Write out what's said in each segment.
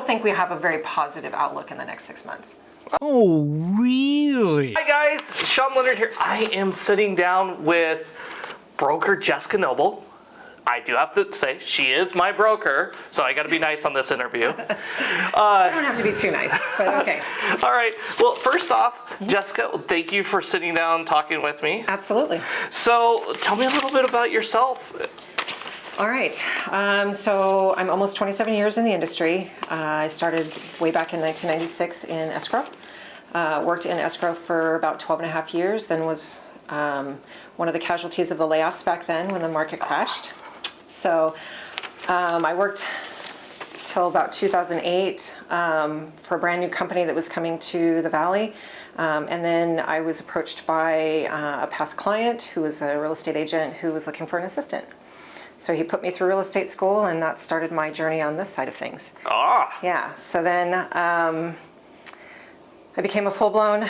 think we have a very positive outlook in the next 6 months. Oh, really? Hi guys, Sean Leonard here. I am sitting down with broker Jessica Noble. I do have to say, she is my broker, so I gotta be nice on this interview. You don't have to be too nice, but okay. All right, well, first off, Jessica, thank you for sitting down and talking with me. Absolutely. So, tell me a little bit about yourself. All right, so I'm almost 27 years in the industry. I started way back in 1996 in escrow. Worked in escrow for about 12 and a half years, then was one of the casualties of the layoffs back then when the market crashed. So I worked till about 2008 for a brand new company that was coming to the Valley. And then I was approached by a past client who was a real estate agent who was looking for an assistant. So he put me through real estate school, and that started my journey on this side of things. Ah. Yeah, so then I became a full-blown,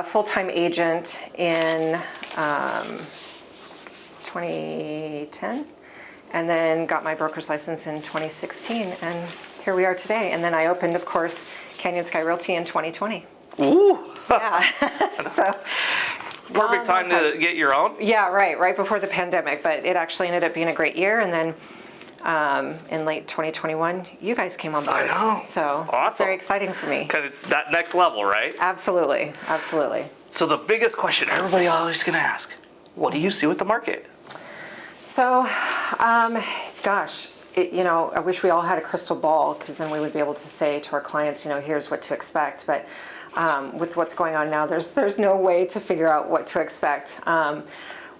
full-time agent in 2010, and then got my broker's license in 2016, and here we are today. And then I opened, of course, Canyon Sky Realty in 2020. Ooh. Yeah, so. Perfect time to get your own? Yeah, right before the pandemic, but it actually ended up being a great year. And then in late 2021, you guys came on board. I know. So awesome. It's very exciting for me. Kind of that next level, right? Absolutely. So the biggest question everybody always gonna ask, what do you see with the market? So, gosh, I wish we all had a crystal ball, because then we would be able to say to our clients, here's what to expect. But with what's going on now, there's no way to figure out what to expect.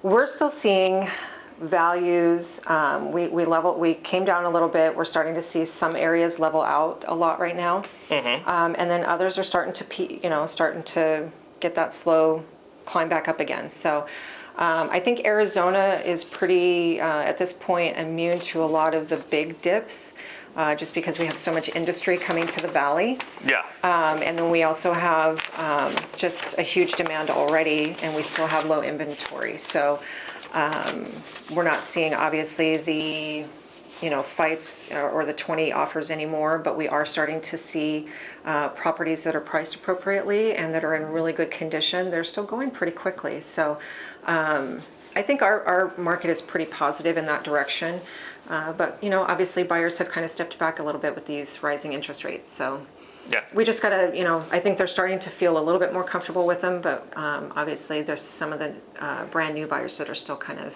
We're still seeing values. We came down a little bit. We're starting to see some areas level out a lot right now, and then others are starting to get that slow climb back up again. So I think Arizona is pretty at this point immune to a lot of the big dips. Just because we have so much industry coming to the Valley. Yeah. And then we also have just a huge demand already, and we still have low inventory. So we're not seeing, obviously, the fights or the 20 offers anymore, but we are starting to see properties that are priced appropriately and that are in really good condition. They're still going pretty quickly. So I think our market is pretty positive in that direction. But, obviously buyers have kind of stepped back a little bit with these rising interest rates. So yeah, we just got to, I think they're starting to feel a little bit more comfortable with them. But obviously there's some of the brand new buyers that are still kind of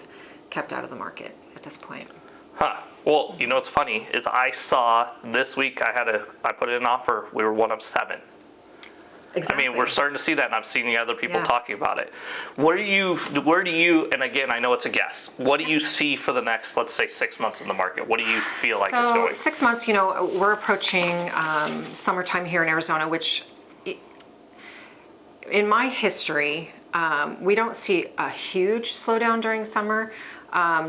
kept out of the market at this point. Huh. Well, what's funny is I saw this week I put in an offer. We were one of 7. Exactly. I mean, we're starting to see that, and I'm seeing the other people talking about it. Where do you, and again, I know it's a guess, what do you see for the next, let's say, 6 months in the market? What do you feel like it's going? 6 months, we're approaching summertime here in Arizona, which in my history, we don't see a huge slowdown during summer,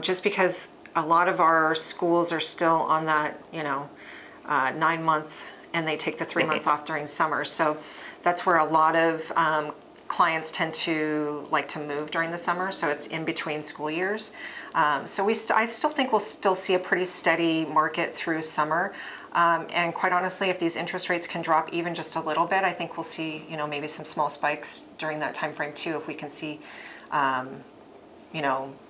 just because a lot of our schools are still on that, 9 month, and they take the 3 months off during summer. So that's where a lot of clients tend to like to move during the summer, so it's in between school years. So I still think we'll still see a pretty steady market through summer. And quite honestly, if these interest rates can drop even just a little bit, I think we'll see, maybe some small spikes during that time frame too, if we can see,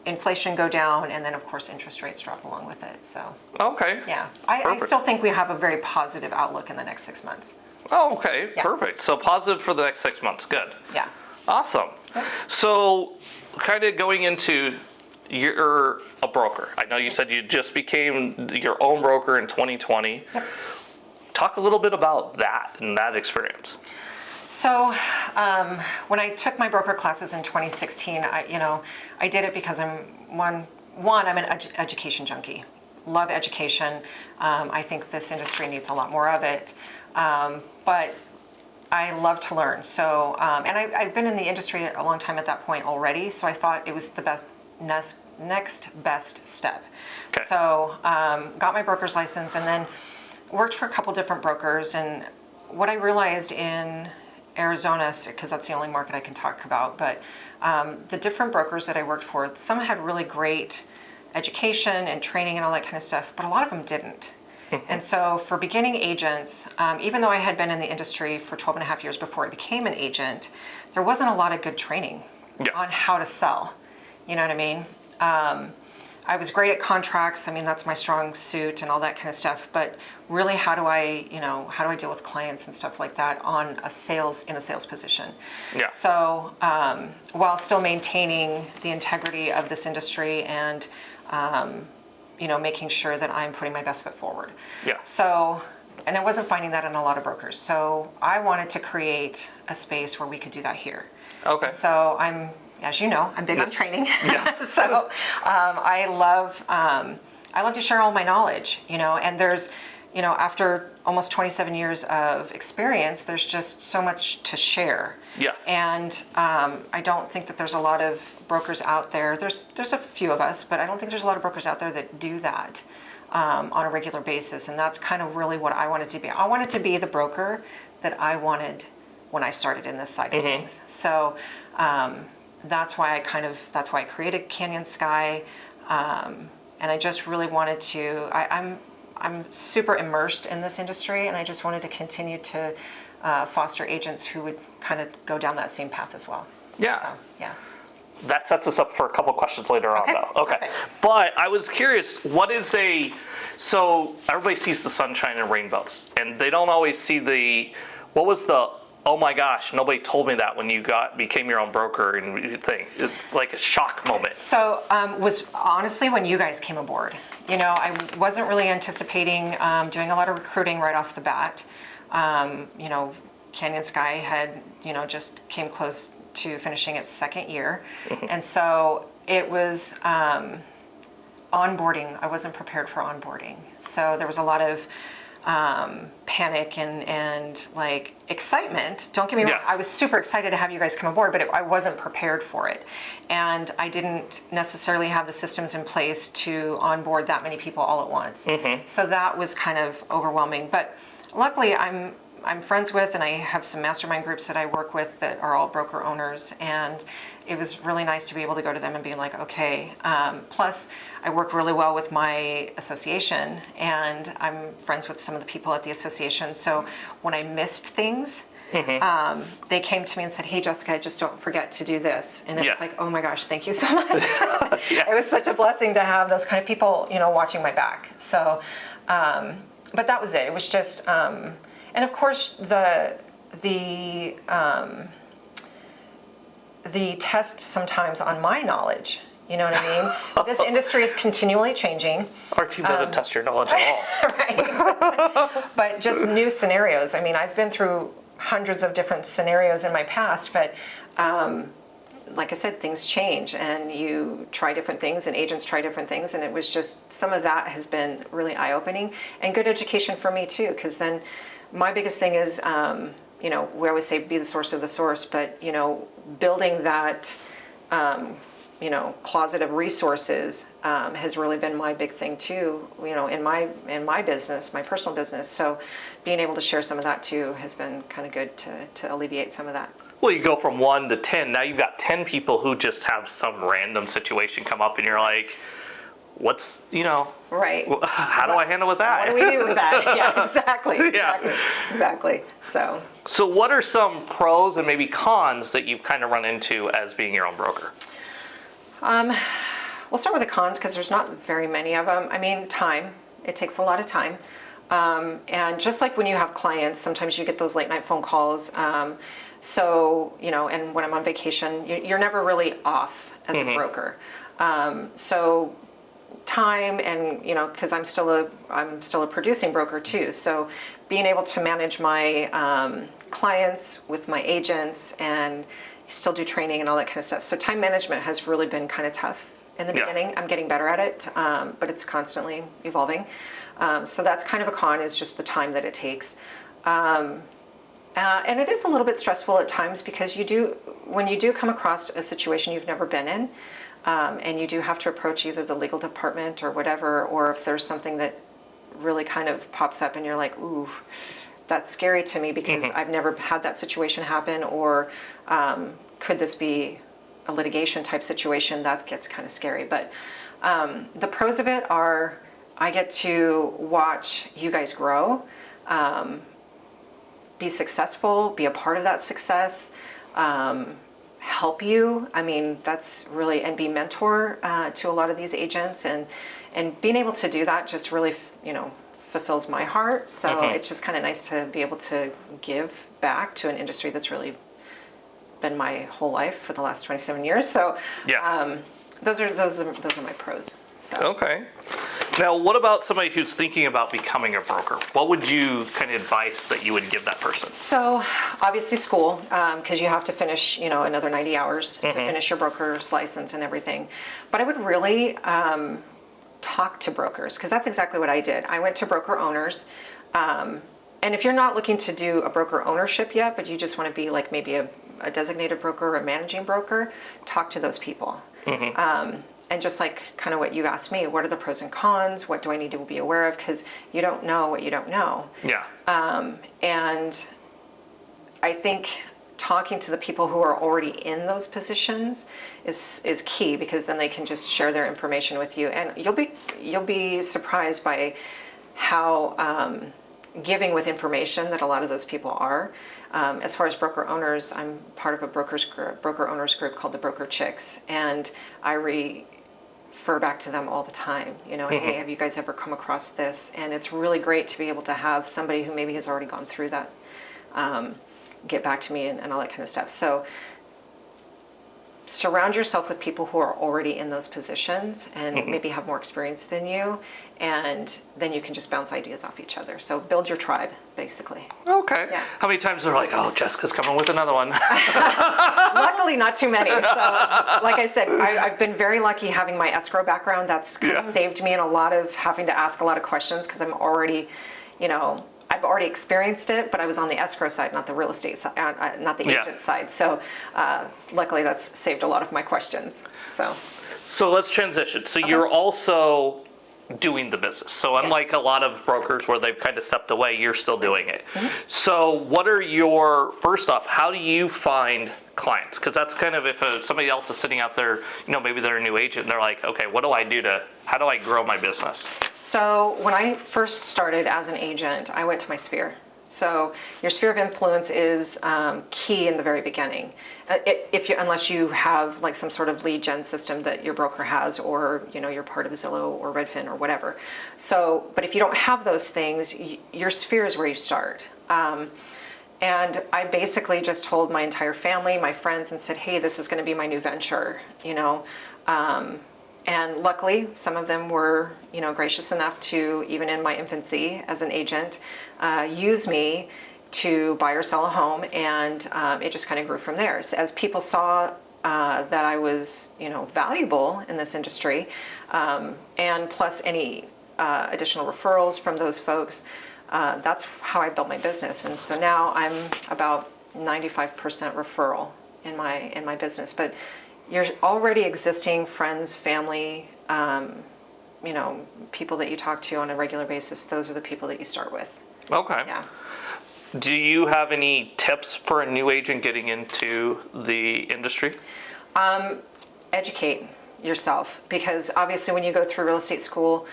inflation go down, and then of course interest rates drop along with it. So okay, yeah, I still think we have a very positive outlook in the next 6 months. Oh, okay, yeah. Perfect. So positive for the next 6 months. Good. Yeah. Awesome. Yep. So kind of going into, you're a broker. I know you said you just became your own broker in 2020. Yep. Talk a little bit about that and that experience. So when I took my broker classes in 2016, I did it because I'm an education junkie. Love education. I think this industry needs a lot more of it. But I love to learn. So, and I've been in the industry a long time at that point already, so I thought it was the next best step. Okay. So, got my broker's license and then worked for a couple different brokers. And what I realized in Arizona, because that's the only market I can talk about, but the different brokers that I worked for, some had really great education and training and all that kind of stuff, but a lot of them didn't. And so for beginning agents, even though I had been in the industry for 12 and a half years before I became an agent, there wasn't a lot of good training on how to sell. You know what I mean? I was great at contracts. I mean, that's my strong suit and all that kind of stuff. But really, how do I deal with clients and stuff like that in a sales position? Yeah. So while still maintaining the integrity of this industry and making sure that I'm putting my best foot forward. Yeah. So, and I wasn't finding that in a lot of brokers. So I wanted to create a space where we could do that here. Okay. And so as you know, I'm big on training. Yes. So I love to share all my knowledge, and there's, after almost 27 years of experience, there's just so much to share. Yeah. And I don't think that there's a lot of brokers out there. There's a few of us, but I don't think there's a lot of brokers out there that do that on a regular basis. And that's kind of really what I wanted to be. I wanted to be the broker that I wanted when I started in this side of things. So that's why I created Canyon Sky. And I just really wanted to, I'm super immersed in this industry, and I just wanted to continue to foster agents who would kind of go down that same path as well. Yeah. So, yeah. That sets us up for a couple questions later on, though. Okay. Perfect. But I was curious, so everybody sees the sunshine and rainbows, and they don't always see what was the, oh my gosh, nobody told me that when you became your own broker and thing. It's like a shock moment. So was honestly when you guys came aboard. I wasn't really anticipating doing a lot of recruiting right off the bat. Canyon Sky had, just came close to finishing its second year. And so it was onboarding. I wasn't prepared for onboarding. So there was a lot of panic and like excitement. Don't get me wrong. Yeah. I was super excited to have you guys come aboard, but I wasn't prepared for it. And I didn't necessarily have the systems in place to onboard that many people all at once. So that was kind of overwhelming. But luckily I'm friends with, and I have some mastermind groups that I work with that are all broker owners, and it was really nice to be able to go to them and be like, okay. Plus, I work really well with my association, and I'm friends with some of the people at the association. So when I missed things, they came to me and said, hey, Jessica, just don't forget to do this. And it was like, oh my gosh, thank you so much. It was such a blessing to have those kind of people, watching my back. So, but that was it. It was just, and of course, the test sometimes on my knowledge. You know what I mean? This industry is continually changing. Our team doesn't test your knowledge at all. Right. But just new scenarios. I mean, I've been through hundreds of different scenarios in my past, but like I said, things change, and you try different things, and agents try different things, and it was just, some of that has been really eye-opening and good education for me too, because then my biggest thing is, we always say be the source of the source, but, building that, closet of resources has really been my big thing too, in my business, my personal business. So being able to share some of that too has been kind of good to alleviate some of that. Well, you go from 1 to 10. Now you've got 10 people who just have some random situation come up, and you're like, what's, right. How do I handle with that? What do we do with that? Yeah, exactly. Yeah. Exactly. So what are some pros and maybe cons that you've kind of run into as being your own broker? We'll start with the cons because there's not very many of them. I mean, time. It takes a lot of time. And just like when you have clients, sometimes you get those late night phone calls. So, and when I'm on vacation, you're never really off as a broker. So time, and because I'm still a producing broker too. So being able to manage my clients with my agents and still do training and all that kind of stuff. So time management has really been kind of tough in the beginning. I'm getting better at it, but it's constantly evolving. So that's kind of a con, is just the time that it takes. And it is a little bit stressful at times, because when you do come across a situation you've never been in, and you do have to approach either the legal department or whatever, or if there's something that really kind of pops up and you're like, ooh, that's scary to me because I've never had that situation happen, or could this be a litigation type situation? That gets kind of scary. But the pros of it are I get to watch you guys grow, be successful, be a part of that success, help you. I mean, that's really, and be mentor to a lot of these agents, and being able to do that just really, fulfills my heart. So it's just kind of nice to be able to give back to an industry that's really been my whole life for the last 27 years. So those are my pros. So. Okay. Now, what about somebody who's thinking about becoming a broker? What would you kind of advice that you would give that person? So, obviously school, because you have to finish, another 90 hours to finish your broker's license and everything. But I would really talk to brokers, because that's exactly what I did. I went to broker owners. And if you're not looking to do a broker ownership yet, but you just want to be like maybe a designated broker or a managing broker, talk to those people. And just like kind of what you asked me, what are the pros and cons? What do I need to be aware of? Because you don't know what you don't know. Yeah. And I think talking to the people who are already in those positions is key, because then they can just share their information with you, and you'll be surprised by how giving with information that a lot of those people are. As far as broker owners, I'm part of a broker owners group called the Broker Chicks, and I refer back to them all the time. Hey, have you guys ever come across this? And it's really great to be able to have somebody who maybe has already gone through that get back to me and all that kind of stuff. So surround yourself with people who are already in those positions and maybe have more experience than you, and then you can just bounce ideas off each other. So build your tribe, basically. Okay. Yeah. How many times they're like, oh, Jessica's coming with another one? Luckily, not too many. So, like I said, I've been very lucky having my escrow background. That's kind of saved me in a lot of having to ask a lot of questions, because I'm already, I've already experienced it, but I was on the escrow side, not the real estate side, not the agent side. So luckily that's saved a lot of my questions. So let's transition. So you're also doing the business. So unlike a lot of brokers where they've kind of stepped away, you're still doing it. So what are first off, how do you find clients? Because that's kind of, if somebody else is sitting out there, maybe they're a new agent and they're like, okay, what do I do how do I grow my business? So when I first started as an agent, I went to my sphere. So your sphere of influence is key in the very beginning. Unless you have like some sort of lead gen system that your broker has, or you're part of Zillow or Redfin or whatever. So, but if you don't have those things, your sphere is where you start. And I basically just told my entire family, my friends, and said, hey, this is going to be my new venture, And luckily, some of them were, gracious enough to, even in my infancy as an agent, use me to buy or sell a home, and it just kind of grew from there. So as people saw that I was, valuable in this industry, and plus any additional referrals from those folks, that's how I built my business. And so now I'm about 95% referral in my business. But your already existing friends, family, people that you talk to on a regular basis, those are the people that you start with. Okay. Yeah. Do you have any tips for a new agent getting into the industry? Educate yourself, because obviously when you go through real estate school,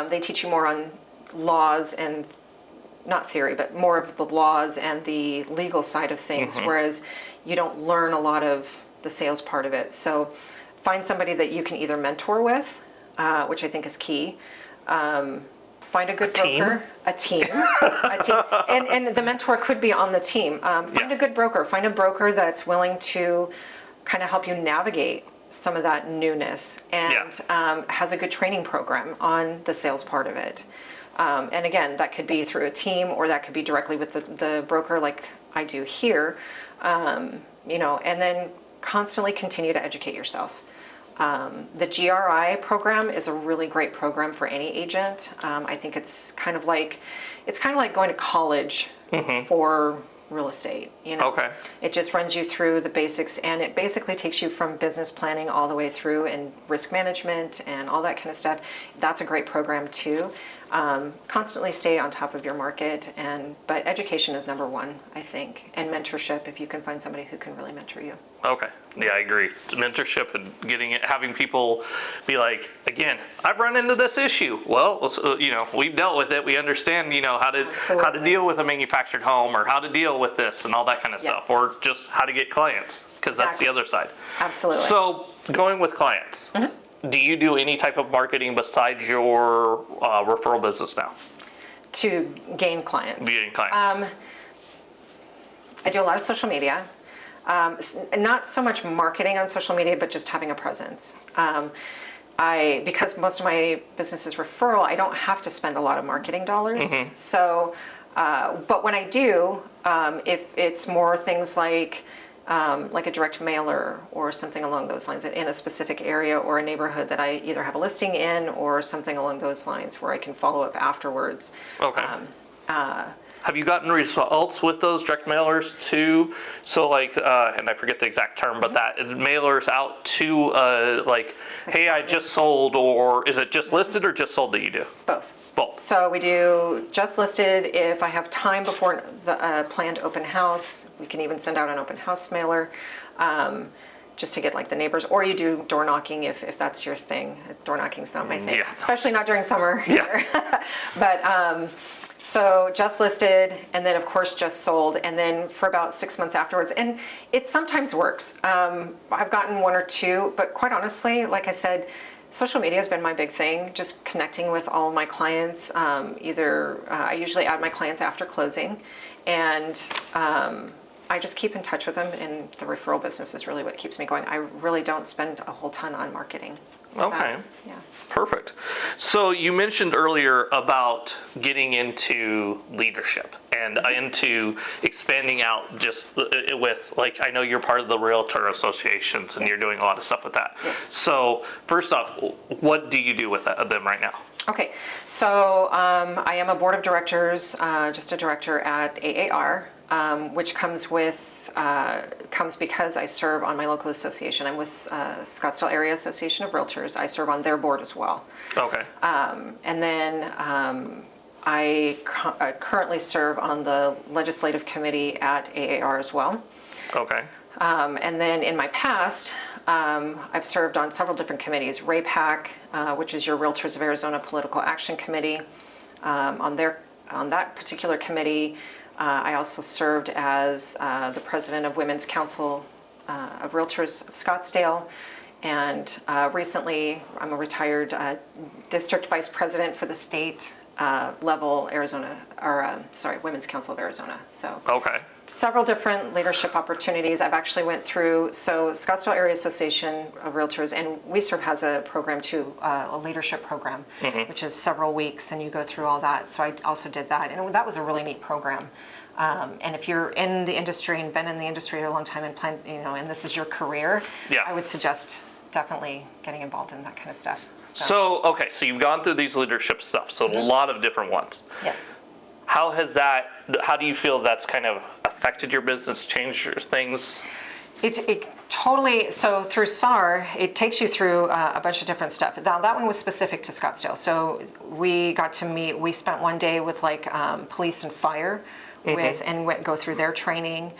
they teach you more on laws and not theory, but more of the laws and the legal side of things, whereas you don't learn a lot of the sales part of it. So find somebody that you can either mentor with, which I think is key. Find a good broker, a team, and the mentor could be on the team. Find a good broker. Find a broker that's willing to kind of help you navigate some of that newness, and has a good training program on the sales part of it. And again, that could be through a team, or that could be directly with the broker, like I do here. And then constantly continue to educate yourself. The GRI program is a really great program for any agent. I think it's kind of like going to college for real estate. Okay. It just runs you through the basics, and it basically takes you from business planning all the way through, and risk management and all that kind of stuff. That's a great program too. constantly stay on top of your market, but education is number one, I think, and mentorship if you can find somebody who can really mentor you. Okay. Yeah, I agree. Mentorship and having people be like, again, I've run into this issue. Well, we've dealt with it. We understand, how to deal with a manufactured home, or how to deal with this and all that kind of stuff, or just how to get clients, because that's the other side. Absolutely. So going with clients, do you do any type of marketing besides your referral business now? To gain clients. Gain clients. I do a lot of social media. Not so much marketing on social media, but just having a presence. Because most of my business is referral, I don't have to spend a lot of marketing dollars. So, but when I do, if it's more things like a direct mailer or something along those lines in a specific area or a neighborhood that I either have a listing in or something along those lines where I can follow up afterwards. Okay. Have you gotten results with those direct mailers too? So and I forget the exact term, but that mailers out to hey, I just sold, or is it just listed or just sold that you do? Both. Both. So we do just listed. If I have time before the planned open house, we can even send out an open house mailer just to get the neighbors, or you do door knocking if that's your thing. Door knocking's not my thing, especially not during summer either. But so just listed, and then of course just sold, and then for about 6 months afterwards. And it sometimes works. I've gotten one or two, but quite honestly, like I said, social media has been my big thing, just connecting with all of my clients. I usually add my clients after closing, and I just keep in touch with them, and the referral business is really what keeps me going. I really don't spend a whole ton on marketing. Okay. So, yeah. Perfect. So you mentioned earlier about getting into leadership and into expanding out just with, I know you're part of the Realtor Associations and you're doing a lot of stuff with that. Yes. So first off, what do you do with them right now? Okay, so I am a board of directors, just a director at AAR, which comes because I serve on my local association. I'm with Scottsdale Area Association of Realtors. I serve on their board as well. Okay. And then I currently serve on the legislative committee at AAR as well. Okay. And then in my past, I've served on several different committees. RAPAC, which is your Realtors of Arizona Political Action Committee. On that particular committee, I also served as the president of Women's Council of Realtors of Scottsdale. And recently, I'm a retired district vice president for the state level Women's Council of Arizona. So okay. Several different leadership opportunities. I've actually went through, Scottsdale Area Association of Realtors, and WeServe has a program too, a leadership program, which is several weeks, and you go through all that. So I also did that, and that was a really neat program. And if you're in the industry and been in the industry a long time and and this is your career, I would suggest definitely getting involved in that kind of stuff. So you've gone through these leadership stuff, so a lot of different ones. Yes. How do you feel that's kind of affected your business, changed your things? It totally, so through SAR, it takes you through a bunch of different stuff. Now that one was specific to Scottsdale. So we got to meet, we spent one day with police and fire go through their training,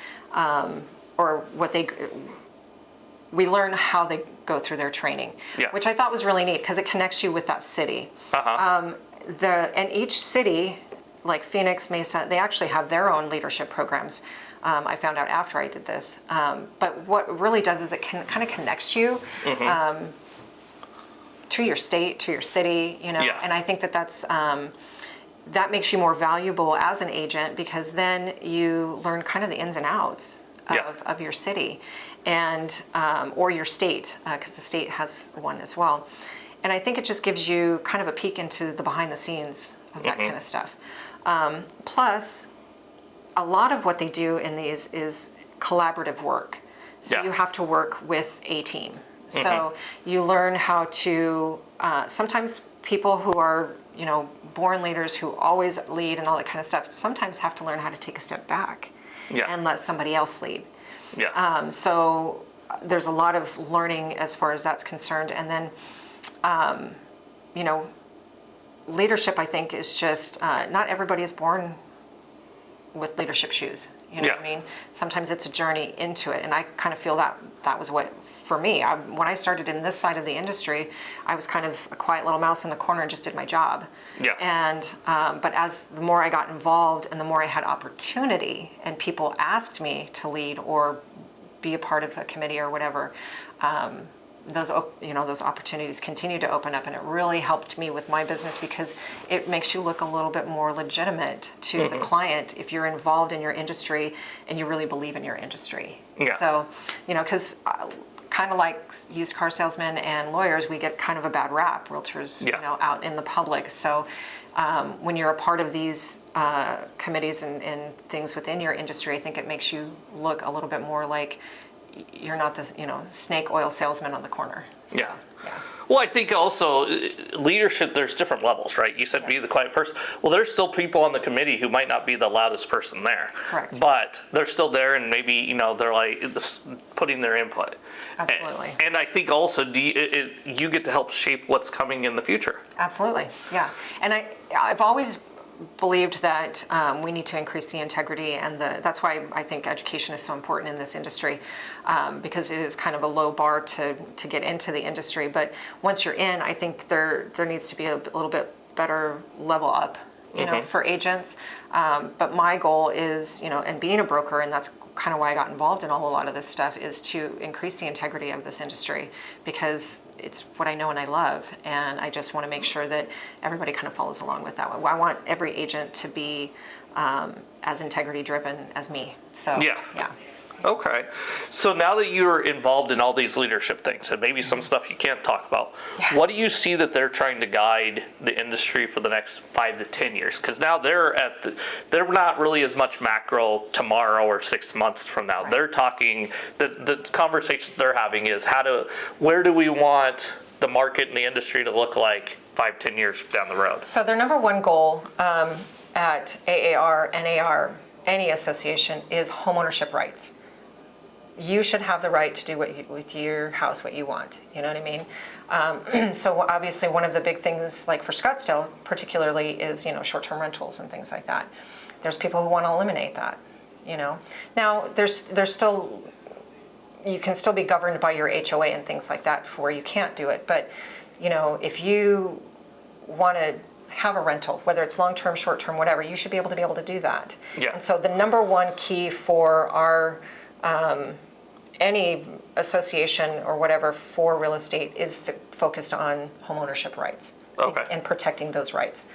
we learn how they go through their training, which I thought was really neat because it connects you with that city. And each city, like Phoenix, Mesa, they actually have their own leadership programs. I found out after I did this. But what it really does is it kind of connects you to your state, to your city, and I think that makes you more valuable as an agent because then you learn kind of the ins and outs of your city and or your state, because the state has one as well. And I think it just gives you kind of a peek into the behind the scenes of that kind of stuff. Plus, a lot of what they do in these is collaborative work. So you have to work with a team. So you learn how to, sometimes people who are, born leaders who always lead and all that kind of stuff, sometimes have to learn how to take a step back and let somebody else lead. So there's a lot of learning as far as that's concerned. And then, leadership, I think, is just, not everybody is born with leadership shoes. You know what I mean? Sometimes it's a journey into it. And I kind of feel that was what, for me, when I started in this side of the industry, I was kind of a quiet little mouse in the corner and just did my job. Yeah. And, but as the more I got involved and the more I had opportunity and people asked me to lead or be a part of a committee or whatever, those opportunities continue to open up, and it really helped me with my business because it makes you look a little bit more legitimate to the client if you're involved in your industry and you really believe in your industry. Yeah. So, because kind of like used car salesmen and lawyers, we get kind of a bad rap, realtors, out in the public. So when you're a part of these committees and things within your industry, I think it makes you look a little bit more like you're not the snake oil salesman on the corner. So, yeah. Well, I think also leadership, there's different levels, right? You said be the quiet person. Well, there's still people on the committee who might not be the loudest person there. Correct. But they're still there, and maybe, they're like putting their input. Absolutely. And I think also you get to help shape what's coming in the future. Absolutely, yeah. And I've always believed that we need to increase the integrity, and that's why I think education is so important in this industry, because it is kind of a low bar to get into the industry. But once you're in, I think there needs to be a little bit better level up, for agents. But my goal is, and being a broker, and that's kind of why I got involved in a lot of this stuff, is to increase the integrity of this industry, because it's what I know and I love, and I just want to make sure that everybody kind of follows along with that one. I want every agent to be as integrity driven as me. So yeah. Okay. So now that you're involved in all these leadership things, and maybe some stuff you can't talk about, what do you see that they're trying to guide the industry for the next 5 to 10 years? Because now they're not really as much macro tomorrow or 6 months from now. Right. They're talking, the conversations they're having is where do we want the market and the industry to look like 5, 10 years down the road? So their number one goal at AAR, NAR, any association is homeownership rights. You should have the right to do with your house what you want. You know what I mean? So obviously one of the big things, like for Scottsdale particularly, is short-term rentals and things like that. There's people who want to eliminate that. Now there's still, you can still be governed by your HOA and things like that where you can't do it. But if you want to have a rental, whether it's long-term, short-term, whatever, you should be able to do that. Yeah. And so the number one key for our any association or whatever for real estate is focused on homeownership rights. Okay. And protecting those rights.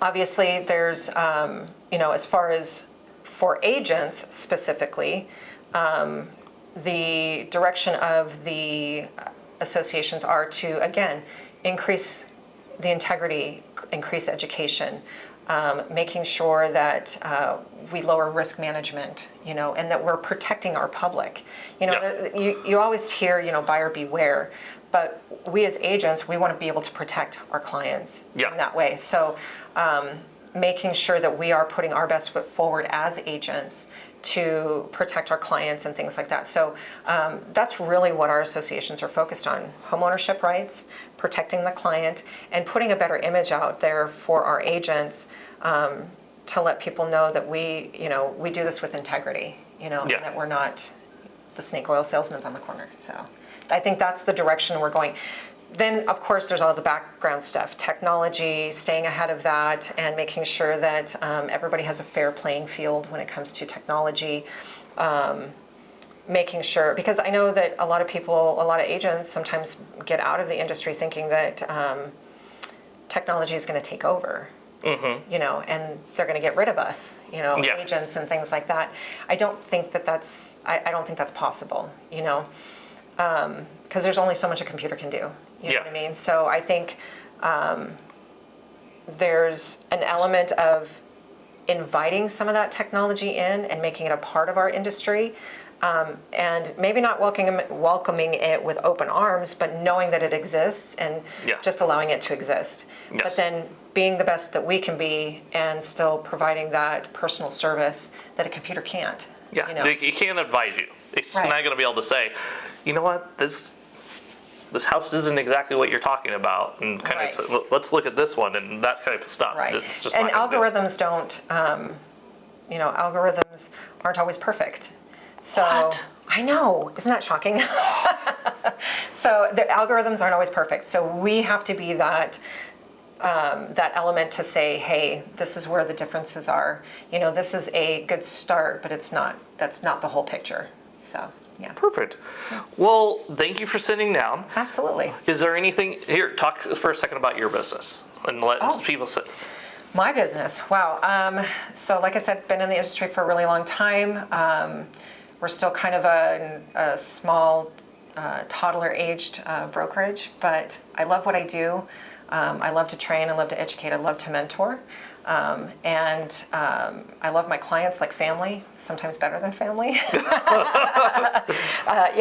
Obviously, there's, as far as for agents specifically, the direction of the associations are to, again, increase the integrity, increase education, making sure that we lower risk management, and that we're protecting our public. You always hear, buyer beware, but we as agents, we want to be able to protect our clients in that way. So making sure that we are putting our best foot forward as agents to protect our clients and things like that. So that's really what our associations are focused on: homeownership rights, protecting the client, and putting a better image out there for our agents to let people know that we do this with integrity, and that we're not the snake oil salesmen on the corner. So I think that's the direction we're going. Then, of course, there's all the background stuff, technology, staying ahead of that, and making sure that everybody has a fair playing field when it comes to technology. Making sure, because I know that a lot of people, a lot of agents sometimes get out of the industry thinking that technology is going to take over. Mm-hmm. And they're going to get rid of us, agents and things like that. I don't think that's possible, because there's only so much a computer can do. You know what I mean? So I think there's an element of inviting some of that technology in and making it a part of our industry, and maybe not welcoming it with open arms, but knowing that it exists and just allowing it to exist. Yes. But then being the best that we can be and still providing that personal service that a computer can't. Yeah, it can't advise you. It's not going to be able to say, you know what, this house isn't exactly what you're talking about, and kind Right. of say, let's look at this one and that kind of stuff. Right. It's just And not gonna do it. algorithms don't, algorithms aren't always perfect. So What? I know, isn't that shocking? So the algorithms aren't always perfect. So we have to be that element to say, hey, this is where the differences are. This is a good start, but that's not the whole picture. So yeah. Perfect. Well, thank you for sitting down. Absolutely. Is there anything here? Talk for a second about your business and let Oh. people sit. My business, wow. So like I said, been in the industry for a really long time. We're still kind of a small, toddler-aged brokerage, but I love what I do. I love to train, I love to educate, I love to mentor. And I love my clients like family, sometimes better than family. You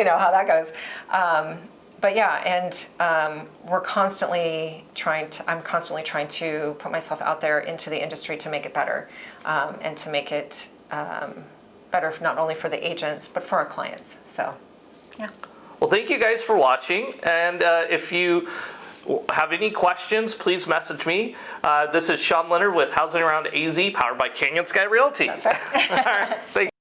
know how that goes. But yeah, and I'm constantly trying to put myself out there into the industry to make it better, and to make it better not only for the agents, but for our clients. So, yeah. Well, thank you guys for watching. And if you have any questions, please message me. This is Sean Leonard with Housing Around AZ, powered by Canyon Sky Realty. That's right. All right. Thank you.